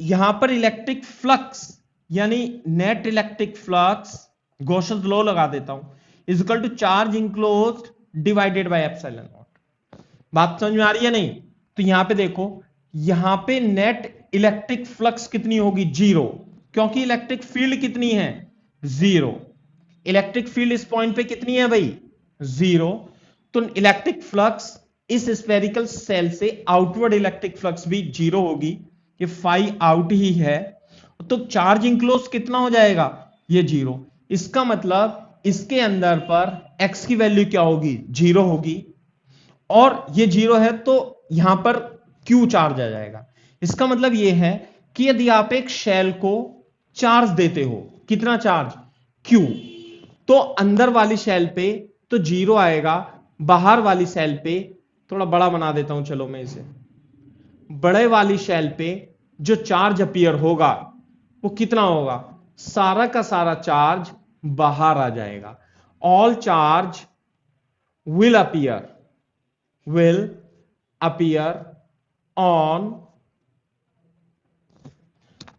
Speaker 1: यहां पर इलेक्ट्रिक फ्लक्स यानी net electric flux, Gaussian law लगा देता हूं, is equal to charge enclosed divided by epsilon naught. बात समझ में आ रही है नहीं? तो यहां पे देखो, यहां पे नेट इलेक्ट्रिक फ्लक्स कितनी होगी, जीरो, क्योंकि इलेक्ट्रिक फील्ड कितनी है, जीरो। इलेक्ट्रिक फील्ड इस पॉइंट पे कितनी है भाई, जीरो। तो इलेक्ट्रिक फ्लक्स इस स्फेरिकल सेल से आउटवर्ड इलेक्ट्रिक फ्लक्स भी जीरो होगी, ये फाई आउट ही है। तो चार्ज इंक्लोज कितना हो जाएगा, ये जीरो। इसका मतलब इसके अंदर पर x की वैल्यू क्या होगी, जीरो होगी, और ये जीरो है तो यहां पर Q चार्ज आ जाएगा। इसका मतलब ये है कि यदि आप एक शेल को चार्ज देते हो, कितना चार्ज, Q, तो अंदर वाली शेल पे तो जीरो आएगा, बाहर वाली शेल पे, थोड़ा बड़ा बना देता हूं चलो मैं इसे, बड़े वाली शेल पे जो चार्ज अपीयर होगा वो कितना होगा, सारा का सारा चार्ज बाहर आ जाएगा। All charge will appear on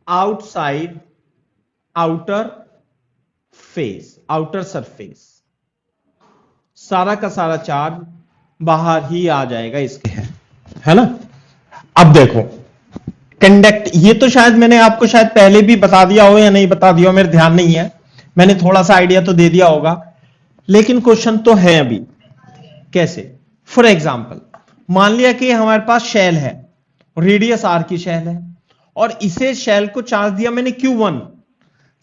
Speaker 1: outside outer face, outer surface, सारा का सारा चार्ज बाहर ही आ जाएगा इसके, है ना। अब देखो कंडक्ट, ये तो शायद मैंने आपको शायद पहले भी बता दिया हो या नहीं बता दिया हो, मेरे ध्यान नहीं है, मैंने थोड़ा सा आइडिया तो दे दिया होगा, लेकिन क्वेश्चन तो है अभी। कैसे, फॉर एग्जाम्पल मान लिया कि हमारे पास शेल है, रेडियस आर की शेल है, और इसे शेल को चार्ज दिया मैंने Q1,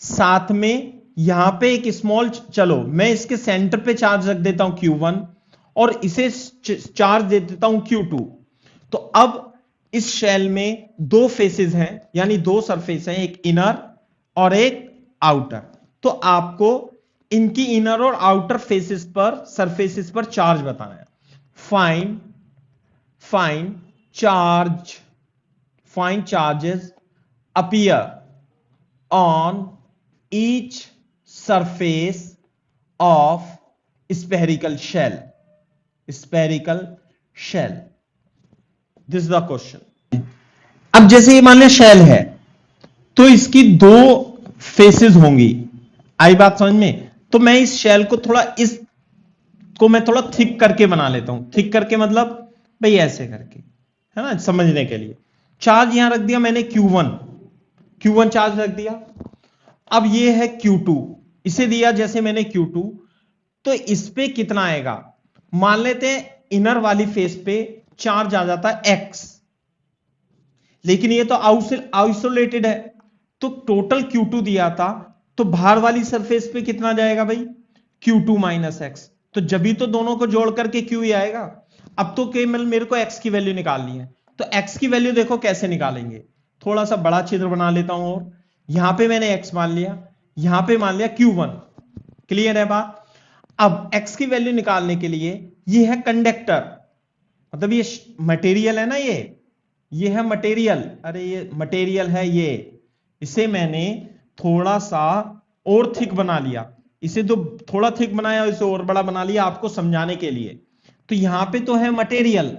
Speaker 1: साथ में यहां पे एक स्मॉल, चलो मैं इसके सेंटर पे चार्ज रख देता हूं Q1 और इसे चार्ज दे देता हूं Q2। तो अब इस शेल में दो फेसेस हैं, यानी दो सरफेस हैं, एक इनर और एक आउटर। तो आपको इनकी इनर और आउटर फेसेस पर, सरफेसेस पर चार्ज बताना है। Find charges appear on each surface of spherical shell, this is the question. अब जैसे ये मान लिया शेल है, तो इसकी दो फेसेस होंगी, आई बात समझ में। तो मैं इस शेल को थोड़ा, इसको मैं थोड़ा थिक करके बना लेता हूं। थिक करके मतलब भाई ऐसे करके, है ना, समझने के लिए। चार्ज यहां रख दिया मैंने Q1 चार्ज रख दिया। अब ये है Q2, इसे दिया जैसे मैंने Q2, तो इस पे कितना आएगा, मान लेते हैं इनर वाली फेस पे चार्ज आ जाता है X, लेकिन ये तो आइसोलेटेड है, तो टोटल Q2 दिया था, तो बाहर वाली सरफेस पे कितना जाएगा भाई, Q2 माइनस एक्स। तो जब भी तो दोनों को जोड़ करके Q ही आएगा। अब तो केवल मेरे को X की वैल्यू निकालनी है, तो X की वैल्यू देखो कैसे निकालेंगे, थोड़ा सा बड़ा चित्र बना लेता हूं, और यहां पे मैंने X मान लिया, यहां पे मान लिया Q1, क्लियर है बात। अब X की वैल्यू निकालने के लिए, ये है कंडक्टर, मतलब ये मटेरियल है ना, ये है मटेरियल, अरे ये मटेरियल है, ये इसे मैंने थोड़ा सा और थिक बना लिया, इसे तो थोड़ा थिक बनाया, इसे और बड़ा बना लिया आपको समझाने के लिए। तो यहां पे तो है मटेरियल,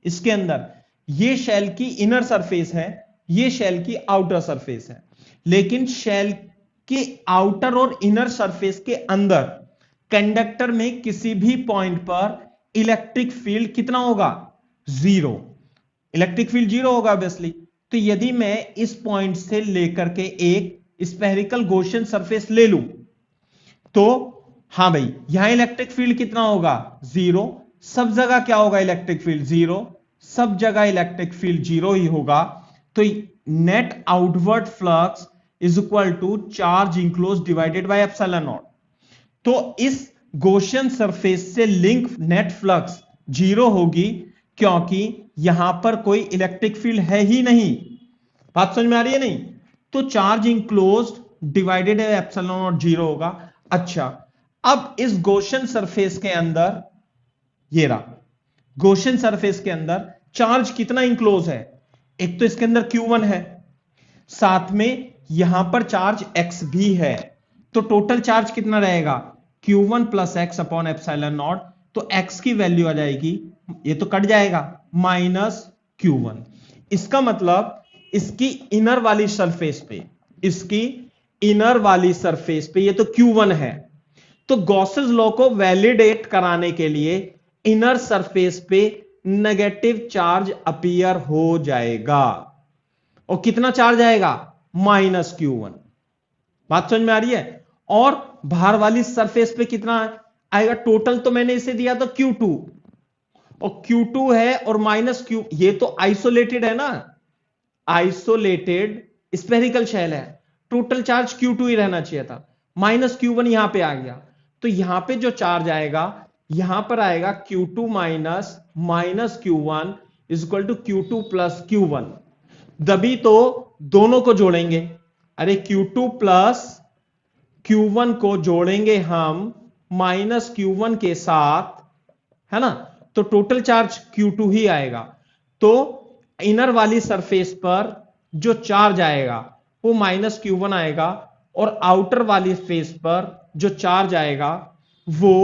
Speaker 1: इसके अंदर ये शेल की इनर सरफेस है, ये शेल की आउटर सरफेस है, लेकिन शेल के आउटर और इनर सरफेस के अंदर कंडक्टर में किसी भी पॉइंट पर इलेक्ट्रिक फील्ड कितना होगा, जीरो। इलेक्ट्रिक फील्ड जीरो होगा ऑब्वियसली। तो यदि मैं इस पॉइंट से लेकर के एक स्फेरिकल गॉसियन सरफेस ले लूं, तो हां भाई यहां इलेक्ट्रिक फील्ड कितना होगा, जीरो। सब जगह क्या होगा, इलेक्ट्रिक फील्ड जीरो, सब जगह इलेक्ट्रिक फील्ड जीरो ही होगा। तो net outward flux is equal to charge enclose divided by epsilon naught. तो इस गॉसियन सरफेस से लिंक नेट फ्लक्स जीरो होगी, क्योंकि यहां पर कोई इलेक्ट्रिक फील्ड है ही नहीं। बात समझ में आ रही है नहीं? तो चार्ज इंक्लोज्ड डिवाइडेड है एप्सिलॉन और 0 होगा। अच्छा, अब इस गॉसियन सरफेस के अंदर, ये रहा गॉसियन सरफेस के अंदर चार्ज कितना इंक्लोज है? एक तो इसके अंदर Q1 है, साथ में यहां पर चार्ज x भी है, तो टोटल चार्ज कितना रहेगा? Q1 plus x upon epsilon naught. तो x की वैल्यू आ जाएगी, ये तो कट जाएगा, माइनस Q1। इसका मतलब इसकी इनर वाली सरफेस पे, इसकी इनर वाली सरफेस पे ये तो Q1 है, तो गॉसेस लॉ को वैलिडेट कराने के लिए इनर सरफेस पे नेगेटिव चार्ज अपीयर हो जाएगा। और कितना चार्ज आएगा? Minus Q1। बात समझ में आ रही है? और बाहर वाली सरफेस पे कितना आएगा? टोटल तो मैंने इसे दिया था Q2, और Q2 है और माइनस Q, ये तो आइसोलेटेड है ना, आइसोलेटेड स्फेरिकल शेल है, टोटल चार्ज Q2 ही रहना चाहिए था, माइनस Q1 यहां पे आ गया। तो यहां पे जो चार्ज आएगा, यहां पर आएगा Q2 minus minus Q1 is equal to Q2 plus Q1। तभी तो दोनों को जोड़ेंगे, अरे Q2 प्लस Q1 को जोड़ेंगे हम माइनस Q1 के साथ, है ना, तो टोटल चार्ज Q2 ही आएगा। तो इनर वाली सरफेस पर जो चार्ज आएगा वो माइनस Q1 आएगा, और आउटर वाली फेस पर जो चार्ज आएगा वो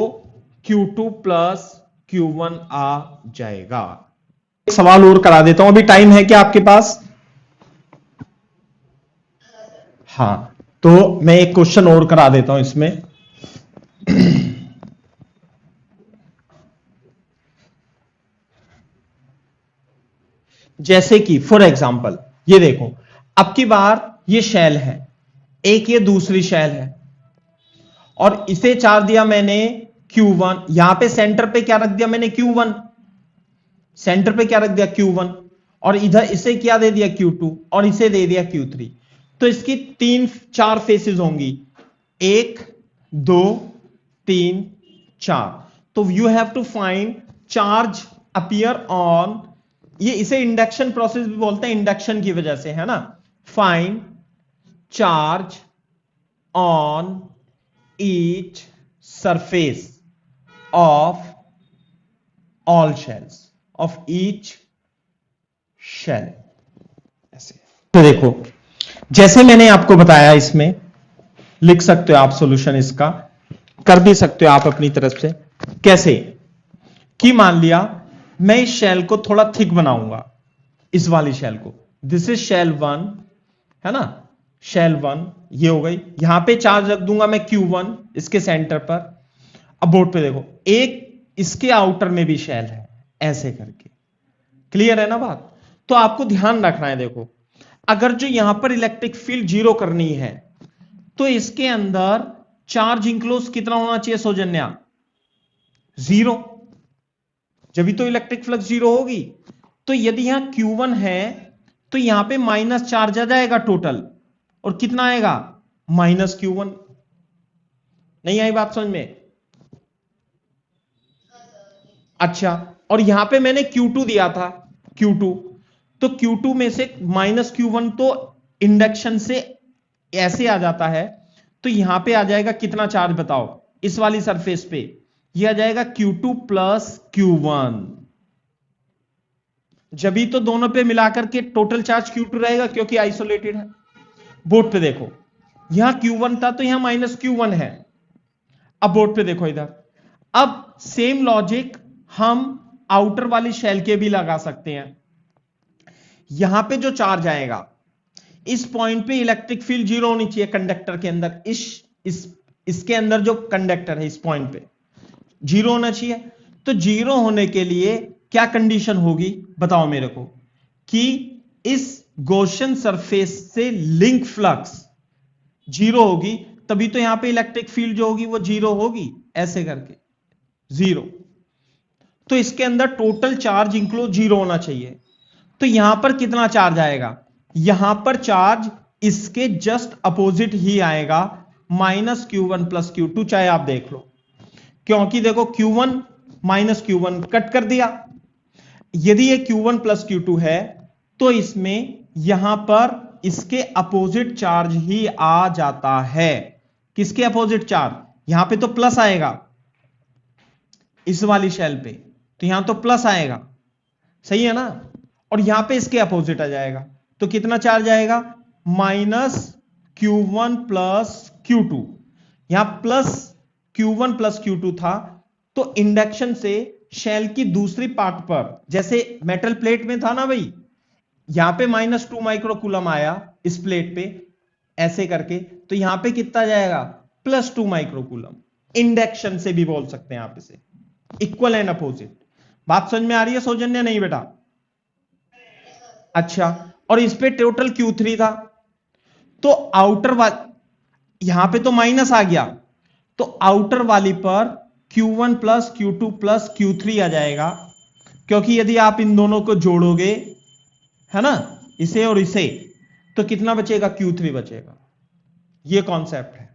Speaker 1: Q2 प्लस Q1 आ जाएगा। एक सवाल और करा देता हूं, अभी टाइम है क्या आपके पास? हाँ, तो मैं एक क्वेश्चन और करा देता हूं इसमें। जैसे कि फॉर एग्जांपल ये देखो, अब की बार ये शेल है, एक ये दूसरी शेल है, और इसे चार्ज दिया मैंने Q1, यहां पे सेंटर पे क्या रख दिया मैंने? Q1, सेंटर पे क्या रख दिया? Q1, और इधर इसे क्या दे दिया? Q2, और इसे दे दिया Q3। तो इसकी 3-4 फेसेस होंगी, 1 2 3 4। तो you have to find charge appear on, ये इसे इंडक्शन प्रोसेस भी बोलते हैं, इंडक्शन की वजह से, है ना। Find charge on each surface of all shells, of each shell. ऐसे तो देखो, जैसे मैंने आपको बताया, इसमें लिख सकते हो आप सॉल्यूशन, इसका कर भी सकते हो आप अपनी तरफ से। कैसे कि मान लिया मैं इस शेल को थोड़ा थिक बनाऊंगा, इस वाली शेल को, दिस इज शेल 1, है ना, शेल 1 ये हो गई। यहां पे चार्ज रख दूंगा मैं Q1 इसके सेंटर पर। अब बोर्ड पे देखो, एक इसके आउटर में भी शेल है, ऐसे करके। क्लियर है ना बात? तो आपको ध्यान रखना है, देखो अगर जो यहां पर इलेक्ट्रिक फील्ड 0 करनी है, तो इसके अंदर चार्ज इंक्लोज कितना होना चाहिए सौजन्या? 0, जब भी तो इलेक्ट्रिक फ्लक्स 0 होगी। तो यदि यहां Q1 है तो यहां पे माइनस चार्ज आ जाएगा टोटल, और कितना आएगा? Minus Q1। नहीं आई बात समझ में? अच्छा, और यहां पे मैंने Q2 दिया था, Q2, तो Q2 में से माइनस Q1 तो इंडक्शन से ऐसे आ जाता है, तो यहां पे आ जाएगा कितना चार्ज बताओ? इस वाली सरफेस पे यह आ जाएगा Q2 प्लस Q1। जब भी तो दोनों पे मिलाकर के टोटल चार्ज Q2 रहेगा, क्योंकि आइसोलेटेड है। बोर्ड पे देखो, यहां Q1 था तो यहां माइनस Q1 है। अब बोर्ड पे देखो इधर, अब सेम लॉजिक हम आउटर वाली शेल के भी लगा सकते हैं। यहां पे जो चार्ज आएगा, इस पॉइंट पे इलेक्ट्रिक फील्ड 0 होनी चाहिए कंडक्टर के अंदर, इसके अंदर जो कंडक्टर है इस पॉइंट पे 0 होना चाहिए। तो 0 होने के लिए क्या कंडीशन होगी बताओ मेरे को? कि इस गॉसियन सरफेस से लिंक फ्लक्स 0 होगी, तभी तो यहां पे इलेक्ट्रिक फील्ड जो होगी वो 0 होगी, ऐसे करके 0। तो इसके अंदर टोटल चार्ज इंक्लूड 0 होना चाहिए। तो यहां पर कितना चार्ज आएगा? यहां पर चार्ज इसके जस्ट अपोजिट ही आएगा, माइनस Q1 प्लस Q2, चाहे आप देख लो, क्योंकि देखो Q1 माइनस Q1 कट कर दिया, यदि ये Q1 प्लस Q2 है तो इसमें यहां पर इसके अपोजिट चार्ज ही आ जाता है। किसके अपोजिट चार्ज? यहां पे तो प्लस आएगा इस वाली शेल पे, तो यहां तो प्लस आएगा, सही है ना, और यहां पे इसके अपोजिट आ जाएगा, तो कितना चार्ज आएगा? Minus Q1 plus Q2। यहां प्लस Q1 प्लस Q2 था, तो इंडक्शन से शेल की दूसरी पार्ट पर, जैसे मेटल प्लेट में था ना भाई, यहां पे -2 माइक्रोकूलम आया इस प्लेट पे ऐसे करके, तो यहां पे कितना जाएगा? +2 माइक्रोकूलम। इंडक्शन से भी बोल सकते हैं आप इसे, इक्वल एंड अपोजिट। बात समझ में आ रही है सौजन्य? नहीं बेटा? अच्छा, और इस पे टोटल Q3 था, तो आउटर यहां पे तो माइनस आ गया, तो आउटर वाली पर Q1 plus Q2 plus Q3 आ जाएगा, क्योंकि यदि आप इन दोनों को जोड़ोगे, है ना, इसे और इसे, तो कितना बचेगा? Q3 बचेगा। ये कॉन्सेप्ट है।